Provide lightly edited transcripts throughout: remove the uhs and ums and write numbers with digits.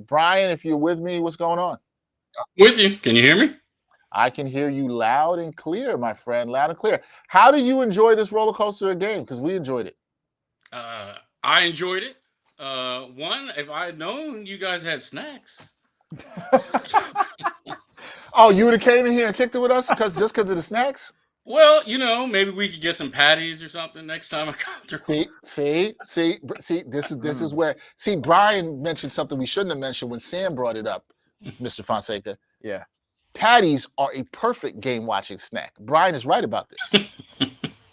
Bryan, if you're with me, what's going on? With you. Can you hear me? I can hear you loud and clear, my friend, loud and clear. How did you enjoy this roller coaster game? Because we enjoyed it. I enjoyed it. One, if I had known you guys had snacks. Oh, you would have came in here and kicked it with us just because of the snacks? Well, maybe we could get some patties or something next time I come through. See. This is where Bryan mentioned something we shouldn't have mentioned when Sam brought it up, Mr. Fonseca. Yeah. Patties are a perfect game watching snack. Bryan is right about this.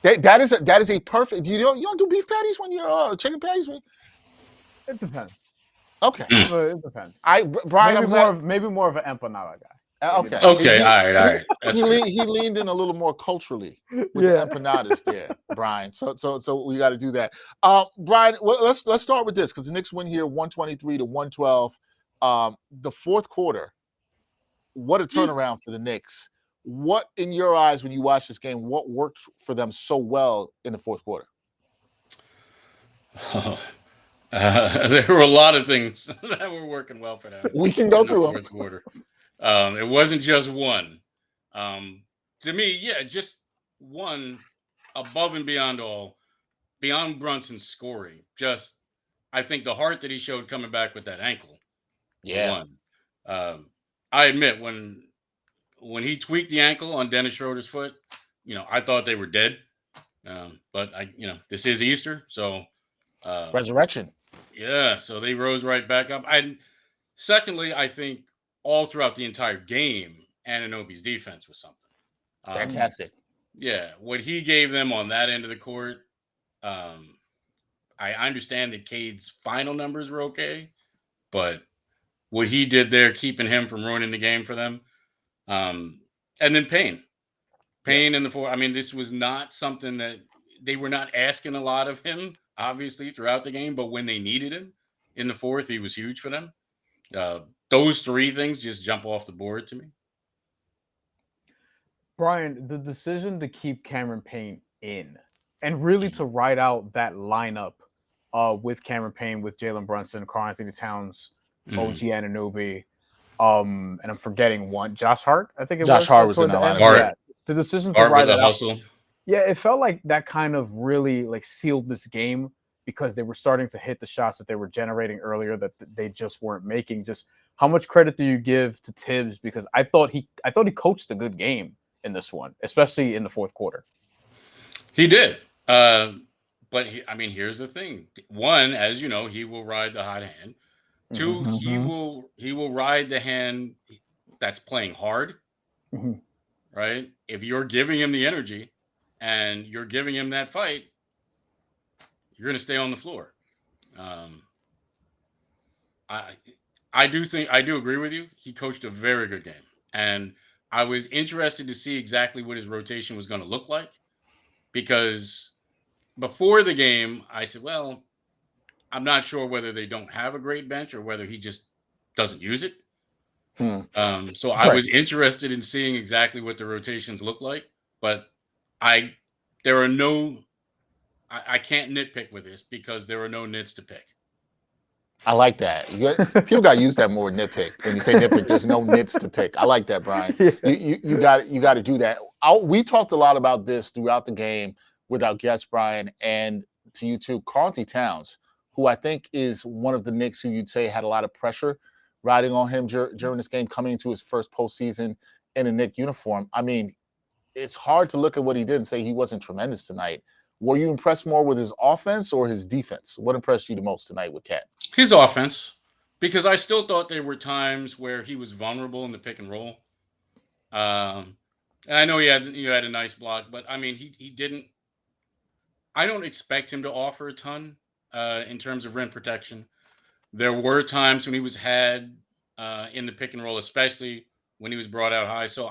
that is a perfect. You don't do beef patties when you're chicken patties? It depends. Okay. It depends. Bryan, maybe more of an empanada guy. Okay. Okay. All right. He leaned in a little more culturally with the empanadas there, Bryan. So we got to do that. Bryan, let's start with this because the Knicks win here 123 to 112. The fourth quarter, what a turnaround for the Knicks. What, in your eyes, when you watch this game, what worked for them so well in the fourth quarter? There were a lot of things that were working well for them. We can go through them. Fourth quarter. It wasn't just one. To me, just one above and beyond Brunson's scoring. Just, I think the heart that he showed coming back with that ankle. Yeah. I admit when he tweaked the ankle on Dennis Schroeder's foot, I thought they were dead. But this is Easter, so resurrection. Yeah, so they rose right back up. Secondly, I think all throughout the entire game, Anunoby's defense was something fantastic. Yeah, what he gave them on that end of the court. I understand that Cade's final numbers were okay, but what he did there, keeping him from ruining the game for them. And then Payne in the fourth. I mean, this was not something that they were not asking a lot of him, obviously, throughout the game. But when they needed him in the fourth, he was huge for them. Those three things just jump off the board to me. Bryan, the decision to keep Cameron Payne in and really to ride out that lineup with Cameron Payne, with Jalen Brunson, Karl-Anthony Towns, OG Anunoby, and I'm forgetting one, Josh Hart, I think it was. Josh Hart was in the lineup. Yeah. The decision to ride it out. Hustle. Yeah, it felt like that kind of really sealed this game because they were starting to hit the shots that they were generating earlier that they just weren't making. Just how much credit do you give to Tibbs? Because I thought he coached a good game in this one, especially in the fourth quarter. He did. But here's the thing. One, as you know, he will ride the hot hand. Two, he will ride the hand that's playing hard. Right? If you're giving him the energy and you're giving him that fight, you're going to stay on the floor. I do agree with you. He coached a very good game. And I was interested to see exactly what his rotation was going to look like. Because before the game, I said, well, I'm not sure whether they don't have a great bench or whether he just doesn't use it. So I was interested in seeing exactly what the rotations look like. But I can't nitpick with this because there are no nits to pick. I like that. People got to use that more, nitpick. When you say nitpick, there's no nits to pick. I like that, Bryan. You got to do that. We talked a lot about this throughout the game with our guest, Bryan, and to you too, Karl-Anthony Towns, who I think is one of the Knicks who you'd say had a lot of pressure riding on him during this game, coming into his first postseason in a Knick uniform. I mean, it's hard to look at what he did and say he wasn't tremendous tonight. Were you impressed more with his offense or his defense? What impressed you the most tonight with Cat? His offense, because I still thought there were times where he was vulnerable in the pick and roll. And I know you had a nice block, but I mean, he didn't. I don't expect him to offer a ton in terms of rim protection. There were times when he was had in the pick and roll, especially when he was brought out high. So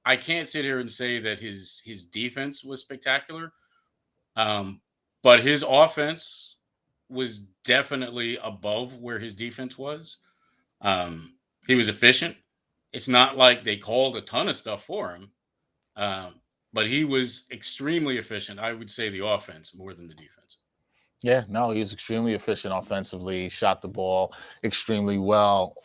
I can't sit here and say that his defense was spectacular. But his offense was definitely above where his defense was. He was efficient. It's not like they called a ton of stuff for him, but he was extremely efficient. I would say the offense more than the defense. Yeah, no, he was extremely efficient offensively, shot the ball extremely well.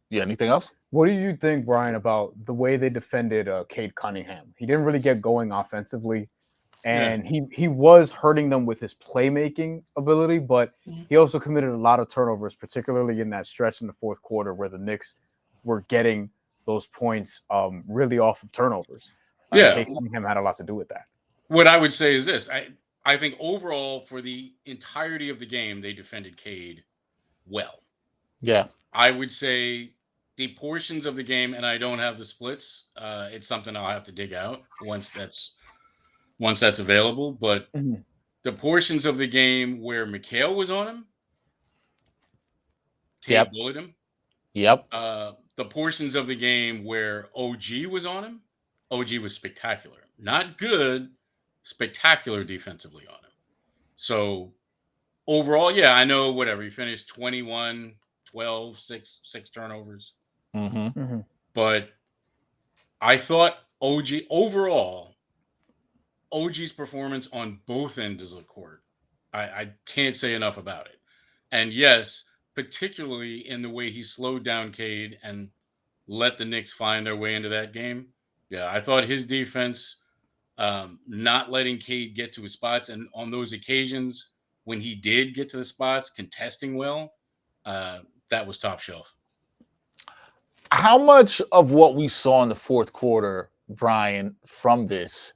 Yeah, anything else? What do you think, Brian, about the way they defended Cade Cunningham? He didn't really get going offensively, Yeah. and he was hurting them with his playmaking ability, but Mhm. he also committed a lot of turnovers, particularly in that stretch in the fourth quarter where the Knicks were getting those points really off of turnovers. And Yeah. Cade Cunningham had a lot to do with that. What I would say is this: I think overall for the entirety of the game, they defended Cade well. Yeah. I would say the portions of the game, and I don't have the splits. It's something I'll have to dig out once that's available. But Mhm. the portions of the game where Mikhail was on him, Cade Yep. bullied him. Yep. The portions of the game where OG was on him, OG was spectacular. Not good, spectacular defensively on him. So overall, yeah, I know whatever. He finished 21, 12, 6 turnovers. Mm-hmm. Mhm. But I thought OG's performance on both ends of the court, I can't say enough about it. And yes, particularly in the way he slowed down Cade and let the Knicks find their way into that game. Yeah, I thought his defense, not letting Cade get to his spots, and on those occasions when he did get to the spots, contesting well, uh, that was top shelf. How much of what we saw in the fourth quarter, Brian, from this,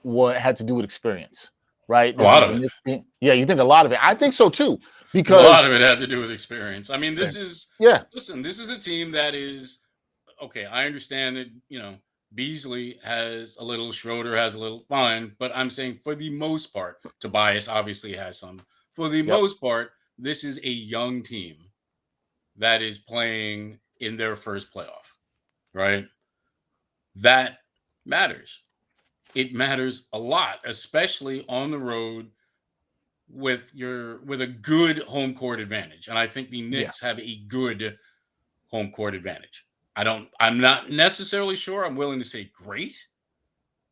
what had to do with experience? Right. A This lot is of the it. Knicks team. Yeah, you think a lot of it. I think so too. A lot of Because it had to do with experience. I mean, Same. yeah, this is a team that is okay. I understand that, Beasley has a little, Schroeder has a little, fine, but I'm saying for the most part, Tobias obviously has some. For the yep. most part, this is a young team that is playing in their first playoff, right? That matters. It matters a lot, especially on the road with a good home court advantage. And I think the Yeah. Knicks have a good home court advantage. I'm not necessarily sure. I'm willing to say great.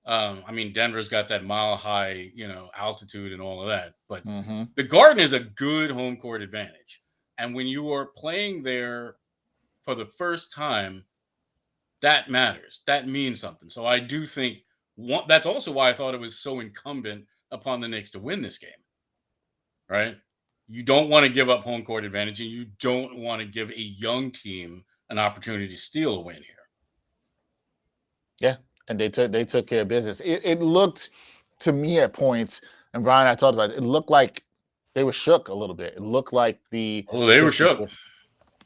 I mean, Denver's got that mile high, altitude and all of that, but Mm-hmm. the Garden is a good home court advantage. And when you are playing there for the first time, that matters. That means something. So I do think that's also why I thought it was so incumbent upon the Knicks to win this game, right? You don't want to give up home court advantage, and you don't want to give a young team an opportunity to steal a win here. Yeah, and they took care of business. It looked to me at points, and Brian, I talked about it. It looked like they were shook a little bit. It looked like the Oh, they were Pistons shook. were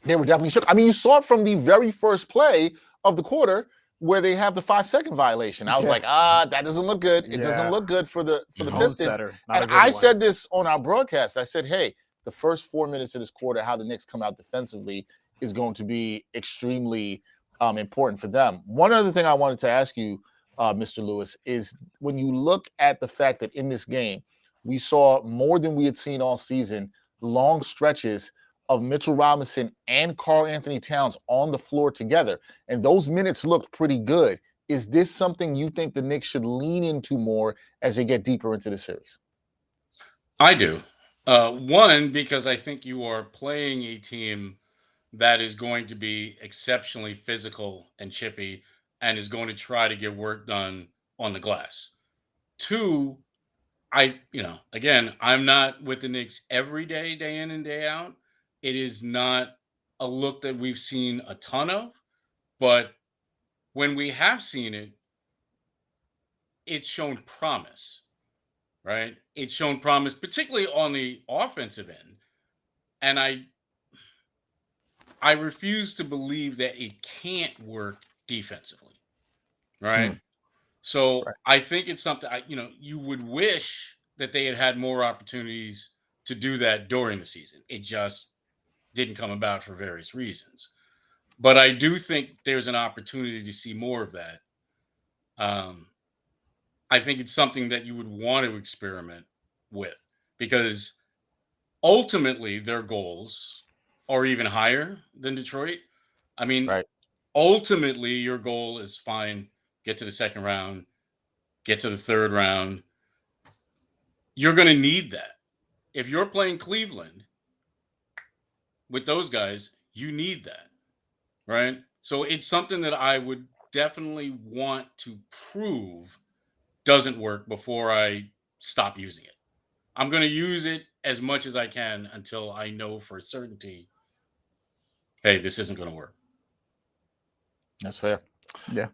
they were definitely shook. I mean, you saw it from the very first play of the quarter where they have the 5-second violation. I was Yeah. like, that doesn't look good. It doesn't Yeah. look good for the Mhm. Tone Pistons. setter. Not And a good I one. said this on our broadcast. I said, hey, the first 4 minutes of this quarter, how the Knicks come out defensively is going to be extremely important for them. One other thing I wanted to ask you, Mr. Lewis, is when you look at the fact that in this game, we saw more than we had seen all season, long stretches of Mitchell Robinson and Karl Anthony Towns on the floor together. And those minutes looked pretty good. Is this something you think the Knicks should lean into more as they get deeper into the series? I do. One, because I think you are playing a team that is going to be exceptionally physical and chippy and is going to try to get work done on the glass. Two, again, I'm not with the Knicks every day, day in and day out. It is not a look that we've seen a ton of, but when we have seen it, it's shown promise, right? It's shown promise, particularly on the offensive end. And I refuse to believe that it can't work defensively, Hmm. right? So Right. I think it's something you would wish that they had had more opportunities to do that during the season. It just didn't come about for various reasons. But I do think there's an opportunity to see more of that. Um, I think it's something that you would want to experiment with because ultimately their goals are even higher than Detroit. I mean, Right. ultimately your goal is fine, get to the second round, get to the third round. You're going to need that. if you're playing Cleveland with those guys, you need that, right? So it's something that I would definitely want to prove doesn't work before I stop using it. I'm going to use it as much as I can until I know for certainty, hey, this isn't going to work. That's fair. Yeah.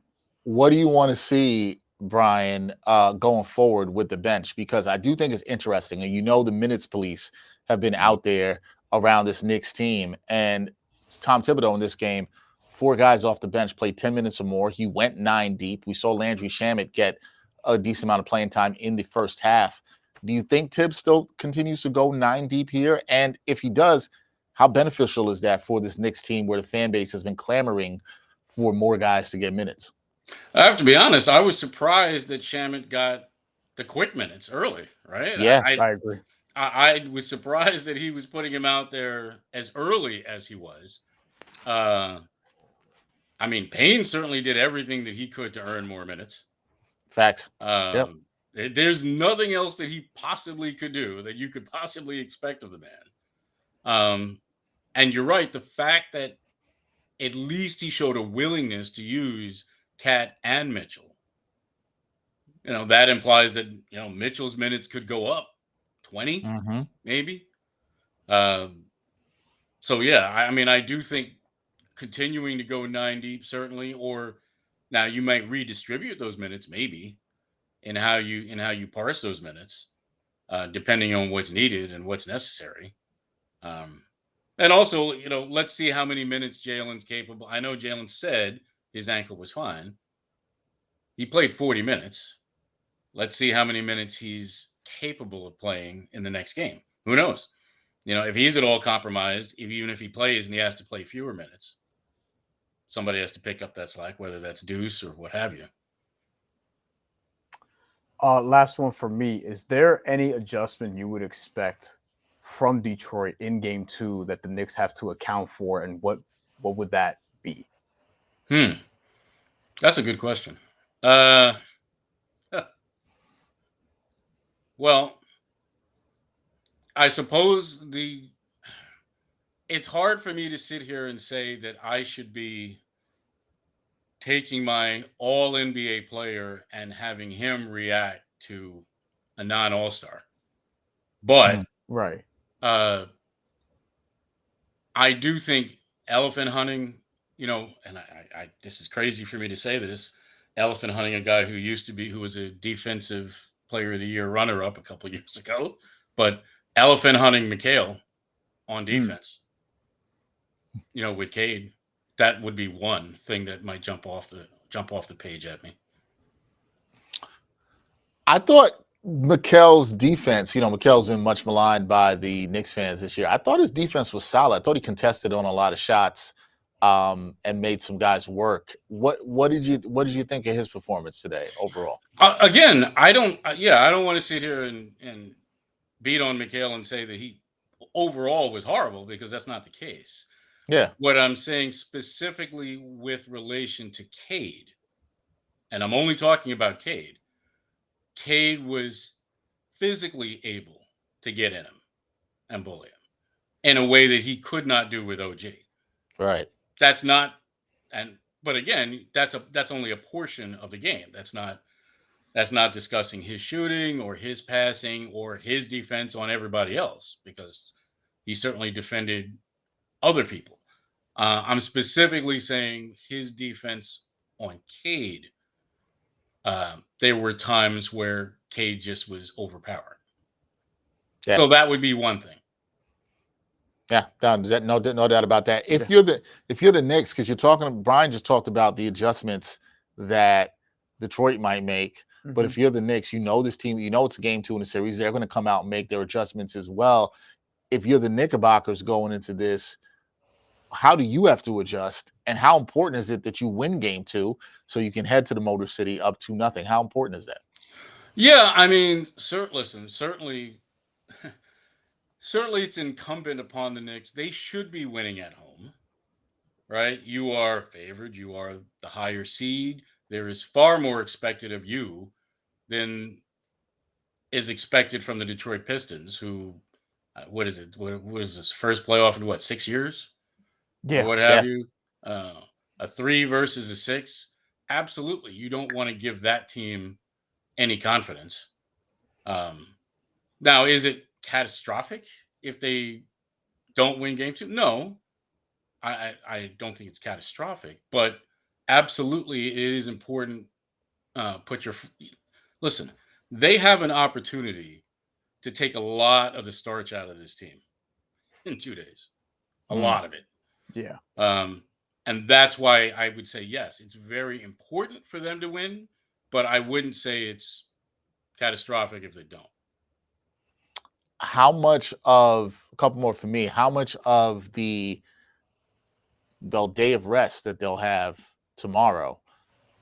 What do you want to see, Bryan, going forward with the bench? Because I do think it's interesting, and the minutes police have been out there around this Knicks team, and Tom Thibodeau in this game, 4 guys off the bench played 10 minutes or more. He went 9 deep. We saw Landry Shamet get a decent amount of playing time in the first half. Do you think Tibbs still continues to go 9 deep here? And if he does, how beneficial is that for this Knicks team where the fan base has been clamoring for more guys to get minutes? I have to be honest, I was surprised that Shamet got the quick minutes early, right? Yeah. I agree. I was surprised that he was putting him out there as early as he was. I mean, Payne certainly did everything that he could to earn more minutes. Facts. Yep. There's nothing else that he possibly could do that you could possibly expect of the man. And you're right. The fact that at least he showed a willingness to use Cat and Mitchell, that implies that, Mitchell's minutes could go up 20, Mm-hmm. maybe. So yeah, I mean, I do think continuing to go 9 deep, certainly, or now you might redistribute those minutes, maybe, in how you parse those minutes, depending on what's needed and what's necessary. And also, let's see how many minutes Jalen's capable. I know Jalen said his ankle was fine. He played 40 minutes. Let's see how many minutes he's capable of playing in the next game. Who knows? If he's at all compromised, even if he plays and he has to play fewer minutes, somebody has to pick up that slack, whether that's Deuce or what have you. Last one for me. Is there any adjustment you would expect from Detroit in game 2 that the Knicks have to account for, and what would that be? That's a good question. Well, I suppose it's hard for me to sit here and say that I should be taking my all NBA player and having him react to a non-all-star. But Right. I do think elephant hunting, and I this is crazy for me to say this, elephant hunting a guy who was a defensive player of the year runner-up a couple of years ago, but elephant hunting Mikal on defense, with Cade, that would be one thing that might jump off the page at me. I thought Mikal's defense, Mikal's been much maligned by the Knicks fans this year. I thought his defense was solid. I thought he contested on a lot of shots and made some guys work. What did you think of his performance today overall? Again, I don't want to sit here and beat on Mikal and say that he overall was horrible, because that's not the case. Yeah. What I'm saying specifically with relation to Cade, and I'm only talking about Cade was physically able to get in him and bully him in a way that he could not do with OG. Right. That's not, but again, that's only a portion of the game. That's not discussing his shooting or his passing or his defense on everybody else, because he certainly defended other people. I'm specifically saying his defense on Cade. There were times where Cade just was overpowered. Yeah. So that would be one thing. Yeah, no doubt about that. If you're the Knicks, because Bryan just talked about the adjustments that Detroit might make. Mm-hmm. But if you're the Knicks, this team, it's game 2 in the series. They're going to come out and make their adjustments as well. If you're the Knickerbockers going into this, how do you have to adjust? And how important is it that you win game 2 so you can head to the Motor City up 2-0? How important is that? Yeah, I mean, certainly it's incumbent upon the Knicks. They should be winning at home, right? You are favored. You are the higher seed. There is far more expected of you than is expected from the Detroit Pistons, who What is it? What is this first playoff in what 6 years or Yeah. what Yeah. have you? A 3 versus a 6. Absolutely, you don't want to give that team any confidence. Now, is it catastrophic if they don't win game 2? No, I don't think it's catastrophic, but absolutely it is important. Put your listen. They have an opportunity to take a lot of the starch out of this team in 2 days. A Mm. lot of it. Yeah. And that's why I would say yes, it's very important for them to win, but I wouldn't say it's catastrophic if they don't. How much of a couple more for me? How much of the day of rest that they'll have tomorrow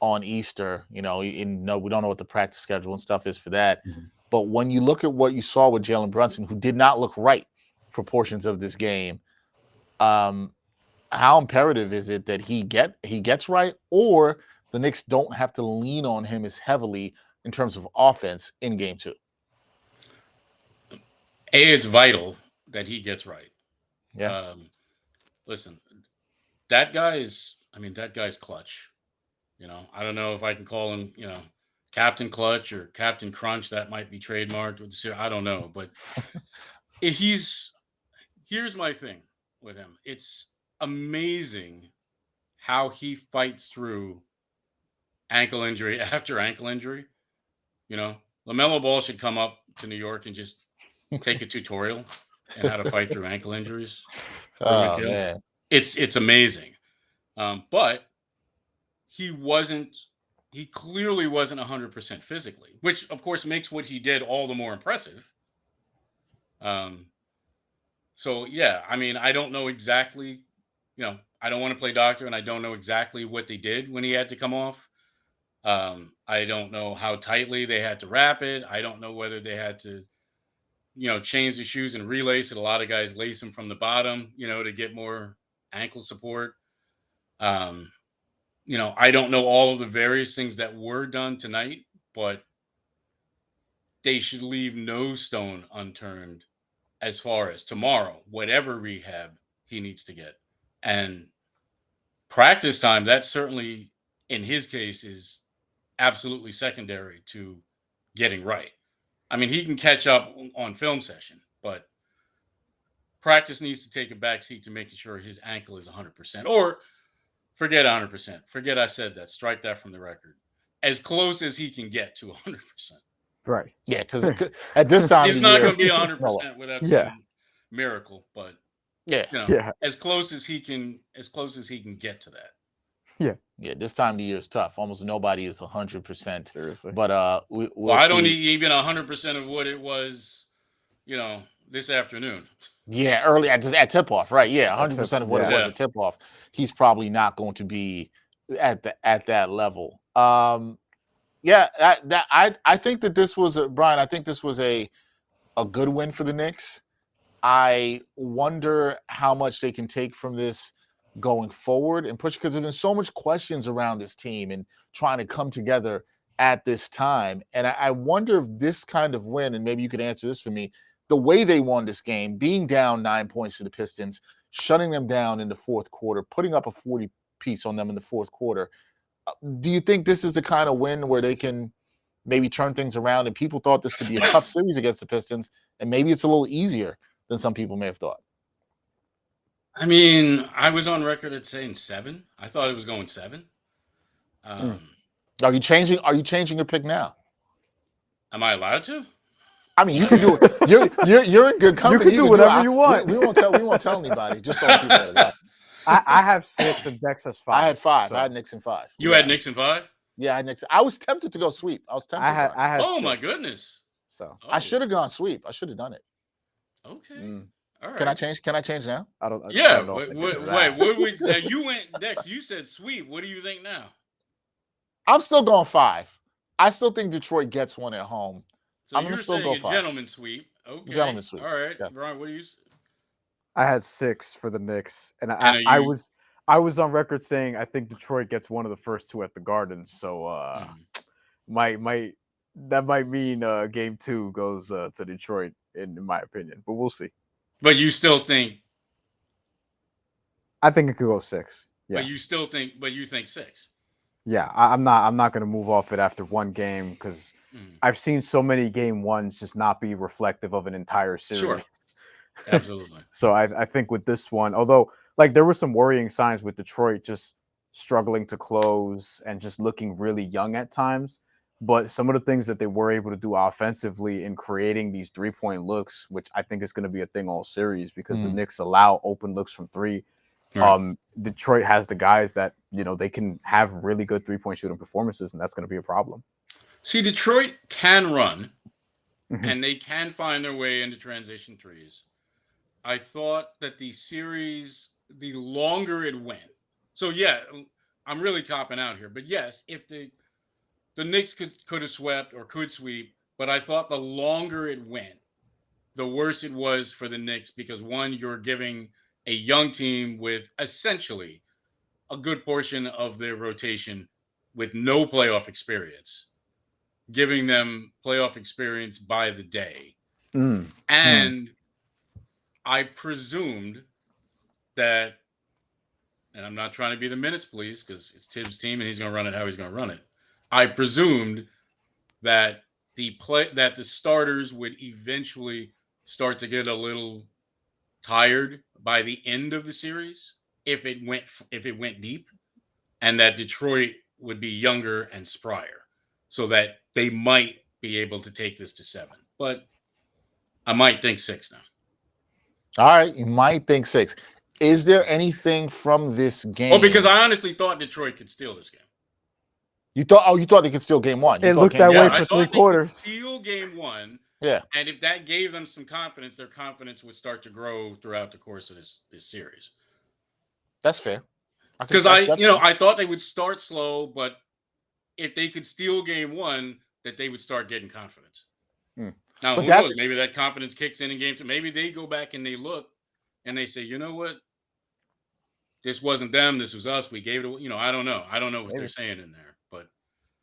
on Easter? No, we don't know what the practice schedule and stuff is for that. Mhm. But when you look at what you saw with Jalen Brunson, who did not look right for portions of this game, how imperative is it that he gets right, or the Knicks don't have to lean on him as heavily in terms of offense in game 2? It's vital that he gets right. Yeah. Listen, that guy's clutch. I don't know if I can call him, Captain Clutch or Captain Crunch. That might be trademarked with the I don't know, but here's my thing with him. It's amazing how he fights through ankle injury after ankle injury. LaMelo Ball should come up to New York and just take a tutorial on how to fight through ankle injuries. Oh man. It's amazing. But he clearly wasn't 100% physically, which of course makes what he did all the more impressive. So yeah, I don't know exactly, I don't want to play doctor and I don't know exactly what they did when he had to come off. I don't know how tightly they had to wrap it. I don't know whether they had to, change the shoes and relace it. A lot of guys lace them from the bottom, to get more ankle support. I don't know all of the various things that were done tonight, but they should leave no stone unturned as far as tomorrow, whatever rehab he needs to get. And practice time, that certainly in his case is absolutely secondary to getting right. He can catch up on film session, but practice needs to take a backseat to making sure his ankle is 100%. Or forget 100%. Forget I said that. Strike that from the record. As close as he can get to 100%. Right. Yeah, because at this time It's of the not year, going to be 100% without some miracle, but yeah, as close as he can get to that. Yeah, this time of the year is tough. Almost nobody is 100%. Seriously. But we'll I don't see. need even 100% of what it was, this afternoon. Yeah, early at tip-off, right? Yeah, 100% of what it was Yeah. at tip-off. He's probably not going to be at that level. Yeah, I think that this was Brian. I think this was a good win for the Knicks. I wonder how much they can take from this going forward and push, because there's been so much questions around this team and trying to come together at this time. And I wonder if this kind of win, and maybe you could answer this for me, the way they won this game, being down 9 points to the Pistons, shutting them down in the fourth quarter, putting up a 40 piece on them in the fourth quarter. Do you think this is the kind of win where they can maybe turn things around? And people thought this could be a tough series against the Pistons, and maybe it's a little easier than some people may have thought. I was on record at saying 7. I thought it was going 7. Are you changing your pick now? Am I allowed to? You can do it. You're in good company. You can do whatever you want. We won't tell anybody. Just don't keep it. I have 6 and Dex has 5. I had 5. So. I had Knicks in 5. You had Knicks in 5? Yeah, I had Knicks. I was tempted to go sweep. I had oh 6. my goodness. So I should have gone sweep. I should have done it. Okay. All right. Can I change now? I don't. Yeah. I don't know wait. Now you went Dex. You said sweep. What do you think now? I'm still going 5. I still think Detroit gets one at home. So I'm you're still saying go a 5. gentleman sweep. Okay. Gentleman sweep. All right. Yes. Bryan, what do you? I had 6 for the Knicks, and I was on record saying I think Detroit gets one of the first 2 at the Garden. So that might mean game 2 goes to Detroit in my opinion, but we'll see. But you still think. I think it could go 6. Yeah. But you still think. But you think 6. Yeah, I'm not going to move off it after one game because I've seen so many game ones just not be reflective of an entire series. Sure. Absolutely. So I think with this one, although like there were some worrying signs with Detroit just struggling to close and just looking really young at times, but some of the things that they were able to do offensively in creating these 3-point looks, which I think is going to be a thing all series because the Knicks allow open looks from 3. Right. Detroit has the guys that, they can have really good 3-point shooting performances, and that's going to be a problem. See, Detroit can run, and they can find their way into transition threes. I thought that the series, the longer it went, so yeah, I'm really copping out here, but yes, if the Knicks could have swept or could sweep, but I thought the longer it went, the worse it was for the Knicks because one, you're giving a young team with essentially a good portion of their rotation with no playoff experience, giving them playoff experience by the day. And I presumed that, and I'm not trying to be the minutes please because it's Tibbs' team and he's going to run it how he's going to run it. I presumed that the starters would eventually start to get a little tired by the end of the series if it went deep, and that Detroit would be younger and sprier, so that they might be able to take this to 7. But I might think 6 now. All right, you might think 6. Is there anything from this game? Oh, because I honestly thought Detroit could steal this game. You thought they could steal game 1. It looked that way for 3 quarters. Steal game 1. Yeah. And if that gave them some confidence, their confidence would start to grow throughout the course of this series. That's fair. Because I thought they would start slow, but if they could steal game 1, that they would start getting confidence. Now, who knows? Maybe that confidence kicks in game 2. Maybe they go back and they look and they say, you know what? This wasn't them. This was us. We gave it. I don't know. I don't know what they're saying in there, but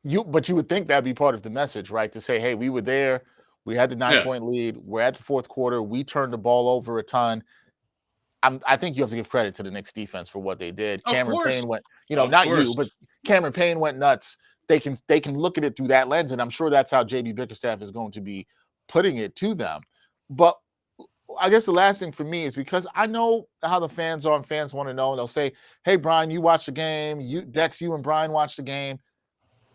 you would think that'd be part of the message, right? To say, hey, we were there. We had the 9-point lead. We're at the fourth quarter. We turned the ball over a ton. I think you have to give credit to the Knicks defense for what they did. Cameron Payne went, not you, but Cameron Payne went nuts. They can look at it through that lens, and I'm sure that's how JB Bickerstaff is going to be putting it to them. But I guess the last thing for me is because I know how the fans are, and fans want to know, and they'll say, hey, Bryan, you watched the game. Dex, you and Bryan watched the game.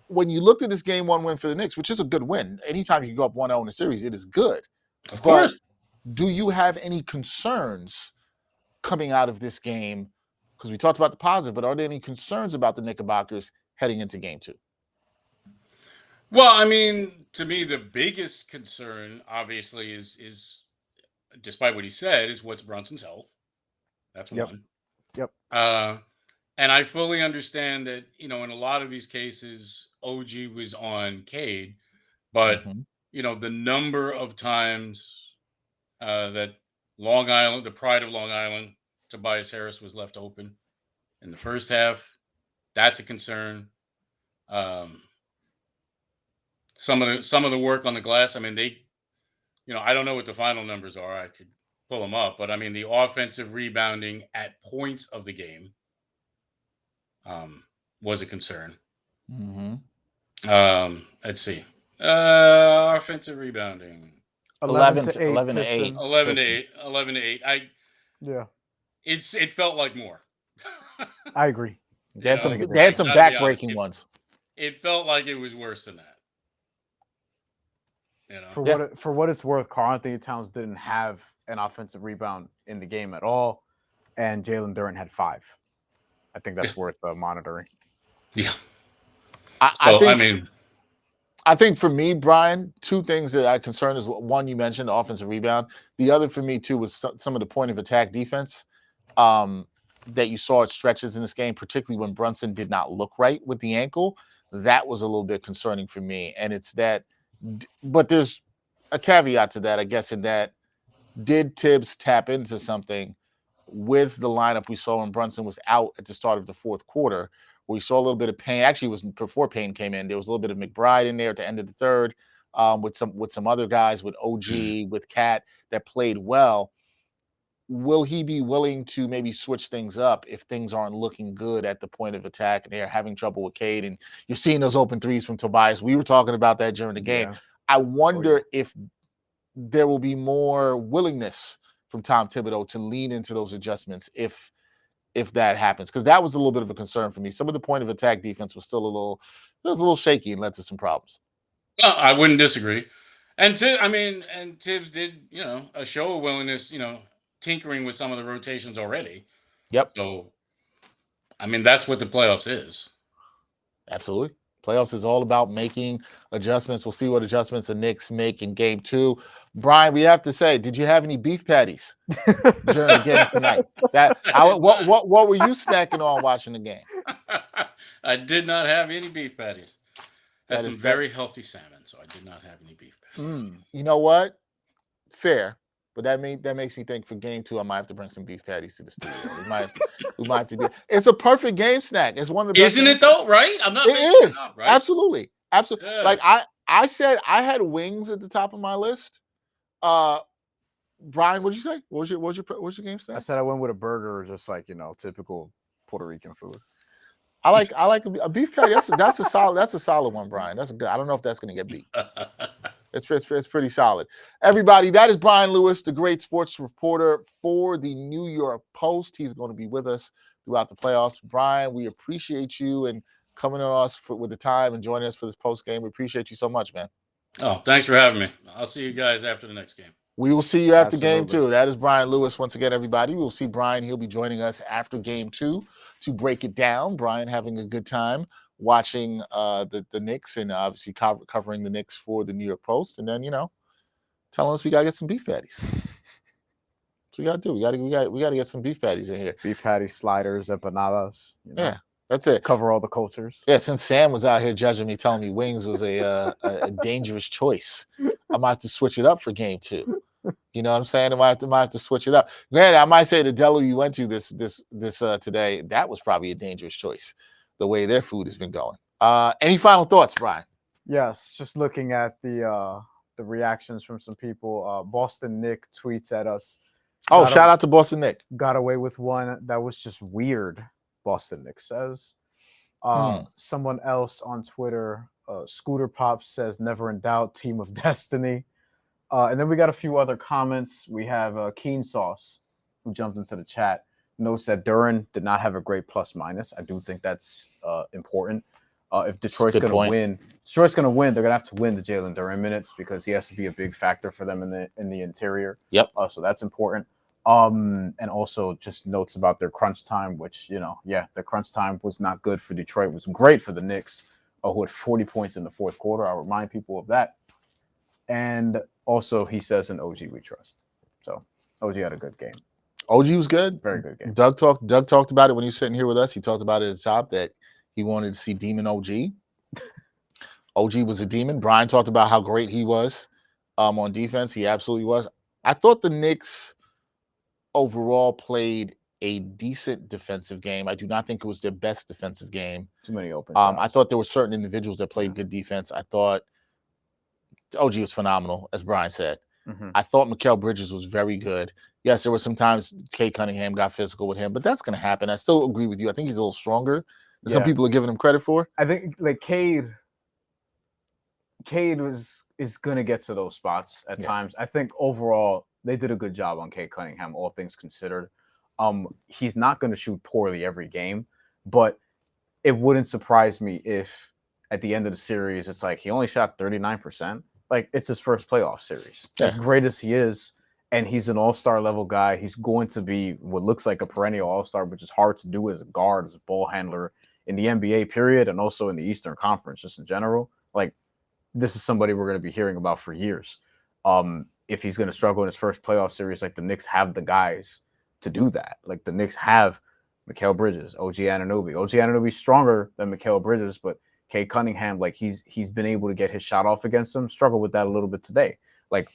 When you looked at this game 1 win for the Knicks, which is a good win, anytime you can go up 1-0 in a series, it is good. Of course. Do you have any concerns coming out of this game? Because we talked about the positive, but are there any concerns about the Knickerbockers heading into game 2? Well, I mean, to me, the biggest concern, obviously, is despite what he said, is what's Brunson's health. That's one. Yep. And I fully understand that, in a lot of these cases, OG was on Cade, but, the number of times that Long Island, the pride of Long Island, Tobias Harris was left open in the first half, that's a concern. Some of the work on the glass, I mean, I don't know what the final numbers are. I could pull them up, but I mean, the offensive rebounding at points of the game was a concern. Let's see. Offensive rebounding. 11 to 8. 11 to 8. 11 to 8. It felt like more. I agree. They had some back-breaking ones. It felt like it was worse than that. For what it's worth, Karl-Anthony Towns didn't have an offensive rebound in the game at all, and Jalen Duren had 5. I think that's worth monitoring. Yeah. I think for me, Bryan, 2 things that I'm concerned is, one, you mentioned the offensive rebound. The other for me, too, was some of the point of attack defense that you saw at stretches in this game, particularly when Brunson did not look right with the ankle. That was a little bit concerning for me. And it's that, but there's a caveat to that, I guess, in that did Tibbs tap into something with the lineup we saw when Brunson was out at the start of the fourth quarter? We saw a little bit of Payne. Actually, it was before Payne came in. There was a little bit of McBride in there at the end of the third, with some other guys, with OG, with Cat, that played well. will he be willing to maybe switch things up if things aren't looking good at the point of attack and they're having trouble with Cade and you're seeing those open threes from Tobias? We were talking about that during the game. Yeah. I wonder if there will be more willingness from Tom Thibodeau to lean into those adjustments if that happens, because that was a little bit of a concern for me. Some of the point of attack defense was still a little shaky and led to some problems. Well, I wouldn't disagree. And Tibbs did, a show of willingness, tinkering with some of the rotations already. Yep. So, that's what the playoffs is. Absolutely. Playoffs is all about making adjustments. We'll see what adjustments the Knicks make in game 2. Bryan, we have to say, did you have any beef patties during the game tonight? What were you snacking on watching the game? I did not have any beef patties. Had some very healthy salmon, so I did not have any beef patties. You know what? Fair. But that makes me think for game 2, I might have to bring some beef patties to the studio. we might have to do. It's a perfect game snack. It's one of the best. Isn't it though? Right? I'm not. It is. Up, right? Absolutely. Yeah. Like I said, I had wings at the top of my list. Bryan, what'd you say? What was your game snack? I said I went with a burger, or just like typical Puerto Rican food. I like a beef patty. That's a solid one, Bryan. That's a good. I don't know if that's gonna get beat. It's pretty solid. Everybody, that is Bryan Lewis, the great sports reporter for the New York Post. He's going to be with us throughout the playoffs. Bryan, we appreciate you and coming on us with the time and joining us for this post game. We appreciate you so much, man. Oh, thanks for having me. I'll see you guys after the next game. We will see you after Absolutely. game 2. That is Bryan Lewis. Once again, everybody, we'll see Bryan. He'll be joining us after game 2 to break it down. Bryan having a good time watching the Knicks and obviously covering the Knicks for the New York Post. And then, telling us we got to get some beef patties. That's what we got to do. We got to get some beef patties in here. Beef patties, sliders, empanadas. Yeah, that's it. Cover all the cultures. Yeah, since Sam was out here judging me, telling me wings was a dangerous choice, I might have to switch it up for game 2. You know what I'm saying? I might have to switch it up. Granted, I might say the deli you went to this today, that was probably a dangerous choice, the way their food has been going. Any final thoughts, Bryan? Yes, just looking at the reactions from some people. Boston Nick tweets at us. Oh, shout out to Boston Nick. Got away with one that was just weird, Boston Nick says. Someone else on Twitter, Scooter Pop says, never in doubt, team of destiny. And then we got a few other comments. We have Keen Sauce, who jumped into the chat, notes that Duren did not have a great plus minus. I do think that's important. If Detroit's going to win, they're going to have to win the Jalen Duren minutes because he has to be a big factor for them in the interior. Yep. So that's important. And also just notes about their crunch time, which, the crunch time was not good for Detroit. It was great for the Knicks, who had 40 points in the fourth quarter. I'll remind people of that. And also, he says, an OG we trust. So OG had a good game. OG was good. Very good game. Doug talked about it when he was sitting here with us. He talked about it at the top that he wanted to see Demon OG. OG was a demon. Bryan talked about how great he was on defense. He absolutely was. I thought the Knicks overall played a decent defensive game. I do not think it was their best defensive game. Too many open I thought there were certain individuals that played good defense. I thought OG was phenomenal, as Bryan said. Mm-hmm. I thought Mikal Bridges was very good. Yes, there were some times Cade Cunningham got physical with him, but that's going to happen. I still agree with you. I think he's a little stronger than some people are giving him credit for. I think like Cade is going to get to those spots at times. I think overall they did a good job on Cade Cunningham, all things considered. He's not going to shoot poorly every game, but it wouldn't surprise me if at the end of the series it's like he only shot 39%. Like, it's his first playoff series. As great as he is, and he's an all-star level guy, he's going to be what looks like a perennial all-star, which is hard to do as a guard, as a ball handler in the NBA period, and also in the Eastern Conference, just in general. Like, this is somebody we're going to be hearing about for years. If he's going to struggle in his first playoff series, like, the Knicks have the guys to do that. Like, the Knicks have Mikal Bridges, OG Anunoby. OG Anunoby's stronger than Mikal Bridges, but Cade Cunningham, like he's been able to get his shot off against him. Struggled with that a little bit today. Like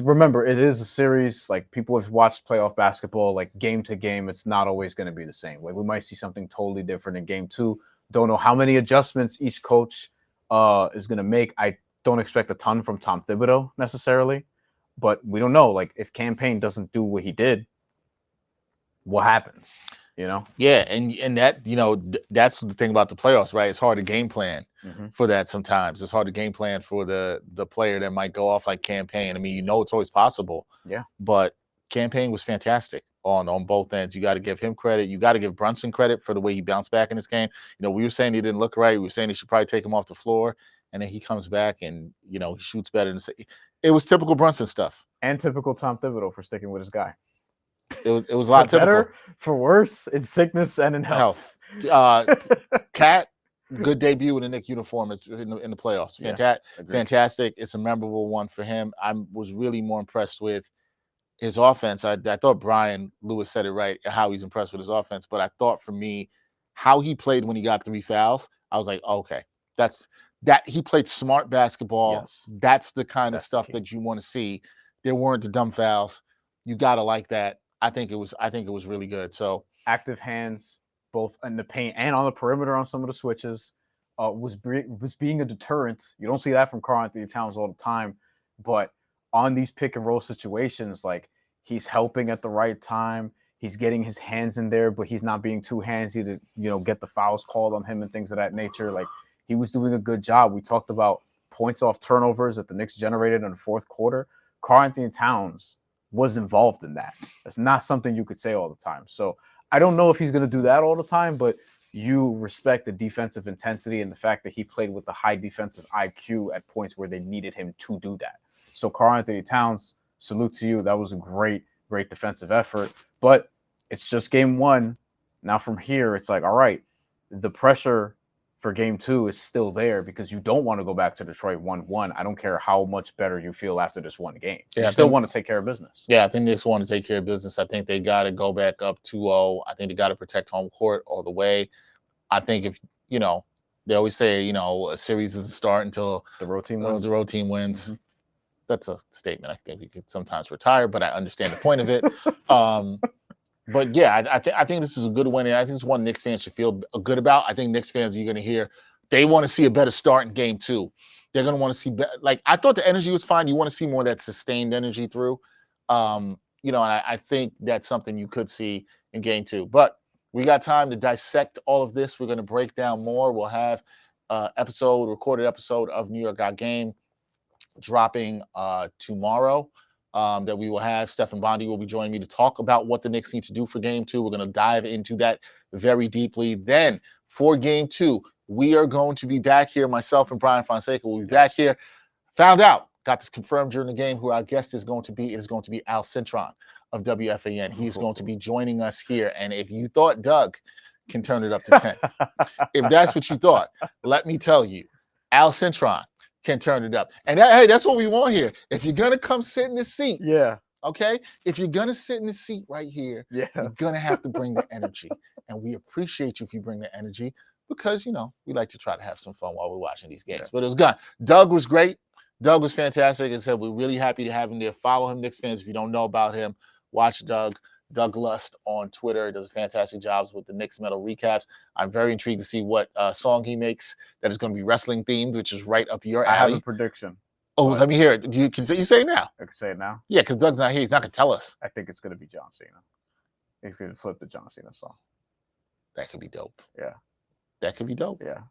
remember, it is a series. Like, people have watched playoff basketball, like game to game, it's not always going to be the same. Like, we might see something totally different in game 2. Don't know how many adjustments each coach is going to make. I don't expect a ton from Tom Thibodeau necessarily, but we don't know. Like if Campaign doesn't do what he did, what happens? You know? Yeah, and that that's the thing about the playoffs, right? It's hard to game plan for that sometimes. It's hard to game plan for the player that might go off like Campaign. I mean, it's always possible. Yeah. But Campaign was fantastic on both ends. You got to give him credit. You got to give Brunson credit for the way he bounced back in this game. We were saying he didn't look right. We were saying he should probably take him off the floor, and then he comes back and he shoots better than. It was typical Brunson stuff. And typical Tom Thibodeau for sticking with his guy. It was a lot typical. Better, for worse, in sickness and in health. Cat, good debut in the Knicks uniform in the playoffs. Fantastic. It's a memorable one for him. I was really more impressed with his offense. I thought Bryan Lewis said it right, how he's impressed with his offense. But I thought for me, how he played when he got 3 fouls, I was like, okay, that he played smart basketball. Yes. That's the kind of stuff that you want to see. There weren't the dumb fouls. You gotta like that. I think it was really good. So active hands, both in the paint and on the perimeter on some of the switches, was being a deterrent. You don't see that from Karl-Anthony Towns all the time, but on these pick and roll situations, like he's helping at the right time. He's getting his hands in there, but he's not being too handsy to get the fouls called on him and things of that nature. Like he was doing a good job. We talked about points off turnovers that the Knicks generated in the fourth quarter. Karl-Anthony Towns was involved in that. That's not something you could say all the time. So I don't know if he's going to do that all the time, but you respect the defensive intensity and the fact that he played with the high defensive IQ at points where they needed him to do that. So Karl-Anthony Towns, salute to you. That was a great defensive effort, but it's just game 1. Now from here, it's like, all right, the pressure for game 2 is still there because you don't want to go back to Detroit 1-1. I don't care how much better you feel after this one game. You still want to take care of business. Yeah, I think Knicks want to take care of business. I think they got to go back up 2-0. I think they got to protect home court all the way. I think if, they always say, a series doesn't start until the road team wins. Mm-hmm. That's a statement I think we could sometimes retire, but I understand the point of it. But yeah, I think this is a good win. And I think it's one Knicks fans should feel good about. I think Knicks fans, you're going to hear, they want to see a better start in game 2. They're going to want to see, I thought the energy was fine. You want to see more of that sustained energy through. And I think that's something you could see in game 2. But we got time to dissect all of this. We're going to break down more. We'll have recorded episode of New York Got Game dropping tomorrow. That we will have. Stephen Bondi will be joining me to talk about what the Knicks need to do for game 2. We're going to dive into that very deeply. Then for game 2, we are going to be back here. Myself and Bryan Fonseca will be back here. Got this confirmed during the game who our guest is going to be. It is going to be Al Cintron of WFAN. He's going to be joining us here. And if you thought Doug can turn it up to 10, if that's what you thought, let me tell you, Al Cintron can turn it up. And hey, that's what we want here. If you're going to come sit in the seat, okay? If you're going to sit in the seat right here, you're going to have to bring the energy. And we appreciate you if you bring the energy because, we like to try to have some fun while we're watching these games. But it was good. Doug was great. Doug was fantastic. As I said, we're really happy to have him there. Follow him, Knicks fans. If you don't know about him, watch Doug. Doug Lust on Twitter does fantastic jobs with the Knicks Metal recaps. I'm very intrigued to see what song he makes that is going to be wrestling themed, which is right up your alley. I have a prediction. Oh, let me hear it. Can you say it now? I can say it now. Yeah, because Doug's not here. He's not going to tell us. I think it's going to be John Cena. He's going to flip the John Cena song. That could be dope. Yeah. That could be dope. Yeah.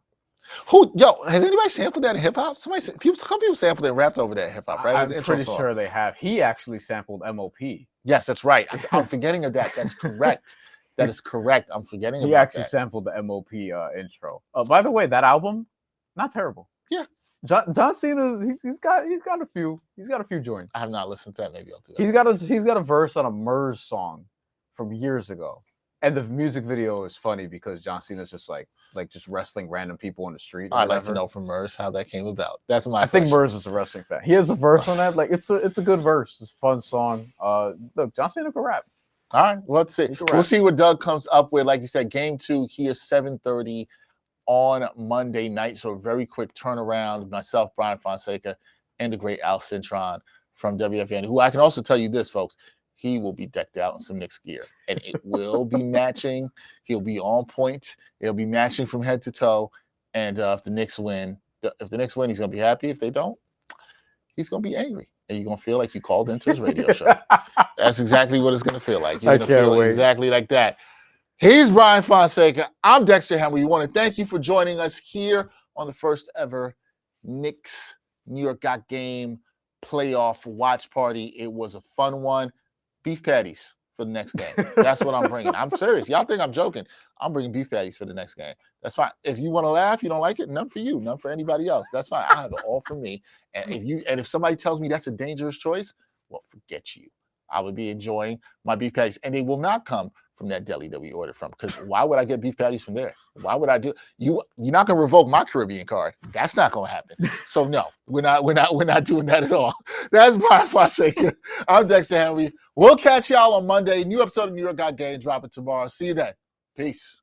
Has anybody sampled that in hip hop? Some people sampled it and rapped over that in hip hop, right? I'm pretty sure they have. He actually sampled MOP. Yes, that's right. I'm forgetting of that. That's correct. That is correct. I'm forgetting. He actually sampled the MOP intro. By the way, that album, not terrible. Yeah. John Cena, he's got a few joints. I have not listened to that. Maybe I'll do that. He's got a verse on a Murs song from years ago. And the music video is funny because John Cena's just like just wrestling random people on the street. I'd like to know from Murs how that came about. That's my. I think Murs is a wrestling fan. He has a verse on that. Like it's a good verse. It's a fun song. Look, John Cena can rap. All right, well, let's see. We'll see what Doug comes up with. Like you said, game 2 here, 7:30 on Monday night. So a very quick turnaround. Myself, Bryan Fonseca, and the great Al Cintron from WFAN, who I can also tell you this, folks. He will be decked out in some Knicks gear, and it will be matching. He'll be on point. It'll be matching from head to toe. And if the Knicks win, he's going to be happy. If they don't, he's going to be angry. and you're gonna feel like you called into his radio show. That's exactly what it's gonna feel like. You're I gonna can't feel wait. exactly like that. He's Bryan Fonseca. I'm Dexter Henry. We want to thank you for joining us here on the first ever Knicks New York Got Game playoff watch party. It was a fun one. Beef patties for the next game. That's what I'm bringing. I'm serious. Y'all think I'm joking. I'm bringing beef patties for the next game. That's fine. If you want to laugh, you don't like it, none for you, none for anybody else. That's fine. I have it all for me. And if somebody tells me that's a dangerous choice, well, forget you. I would be enjoying my beef patties. And they will not come from that deli that we ordered from. Because why would I get beef patties from there? Why would I do you're not gonna revoke my Caribbean card. That's not gonna happen. So no, we're not doing that at all. That's Bryan Fonseca. I'm Dexter Henry. We'll catch y'all on Monday. New episode of New York Got Game dropping tomorrow. See you then. Peace.